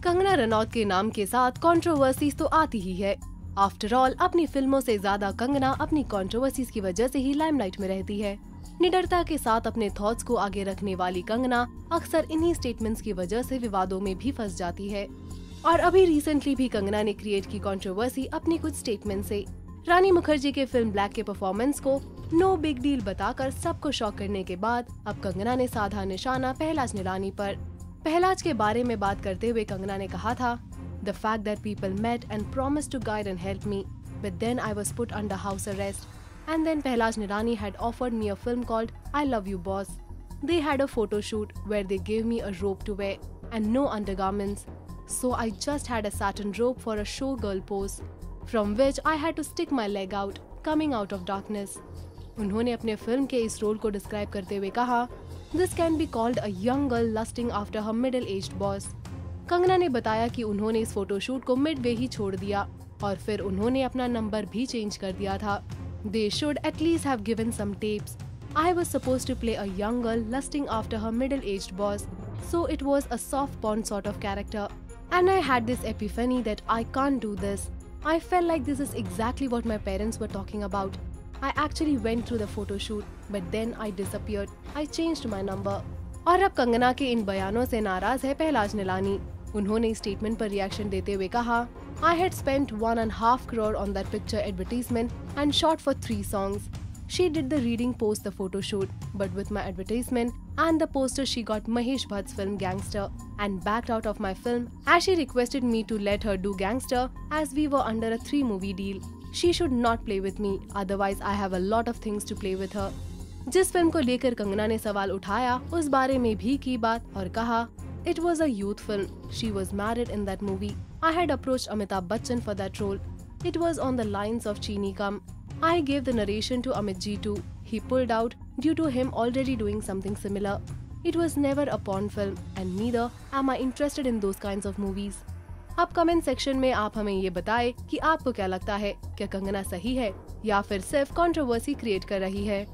कंगना रनौत के नाम के साथ कंट्रोवर्सीज तो आती ही है। आफ्टर ऑल अपनी फिल्मों से ज्यादा कंगना अपनी कंट्रोवर्सीज की वजह से ही लाइमलाइट में रहती है। निडरता के साथ अपने थॉट्स को आगे रखने वाली कंगना अक्सर इन्हीं स्टेटमेंट्स की वजह से विवादों में भी फंस जाती है। और अभी रिसेंटली भी कंगना ने क्रिएट की कंट्रोवर्सी अपनी कुछ स्टेटमेंट से। रानी मुखर्जी के फिल्म ब्लैक के परफॉर्मेंस को नो बिग डील बताकर सबको शॉक करने के बाद अब कंगना ने साधा निशाना पहलाज निरानी पर। पहलाज के बारे में बात करते हुए कंगना ने कहा था, The fact that people met and promised to guide and help me, but then I was put under house arrest. And then Pehlaj Nirani had offered me a film called I Love You Boss. They had a photo shoot where they gave me a robe to wear and no undergarments. So I just had a satin robe for a showgirl pose, from which I had to stick my leg out, coming out of darkness. उन्होंने अपने film के इस role को describe करते हुए कहा, This can be called a young girl lusting after her middle-aged boss. Kangana ने बताया कि उन्होंने इस फोटोशूट को मिडवे ही छोड़ दिया और फिर उन्होंने अपना नंबर भी चेंज कर दिया था। They should at least have given some tapes. I was supposed to play a young girl lusting after her middle-aged boss, so it was a soft porn sort of character. And I had this epiphany that I can't do this. I felt like this is exactly what my parents were talking about. I actually went through the photo shoot, but then I disappeared. I changed my number. और अब कंगना के इन बयानों से नाराज है पहलाज निलानी। उन्होंने इस statement पर रिएक्शन देते हुए कहा, I had spent 1.5 crore on that picture advertisement and shot for 3 songs. She did the reading post the photo shoot, but with my advertisement and the poster she got Mahesh Bhatt's film Gangster and backed out of my film as she requested me to let her do Gangster as we were under a 3-movie deal. She should not play with me, otherwise I have a lot of things to play with her. जिस film को लेकर कंगना ने सवाल उठाया उस बारे में भी की बात और कहा, It was a youth film. She was married in that movie. I had approached Amitabh Bachchan for that role. It was on the lines of Chini Kam. I gave the narration to Amit Ji too. He pulled out due to him already doing something similar. It was never a porn film and neither am I interested in those kinds of movies. अब comment section में आप हमें ये बताएं कि आपको क्या लगता है, क्या कंगना सही है या फिर सिर्फ कंट्रोवर्सी क्रिएट कर रही है।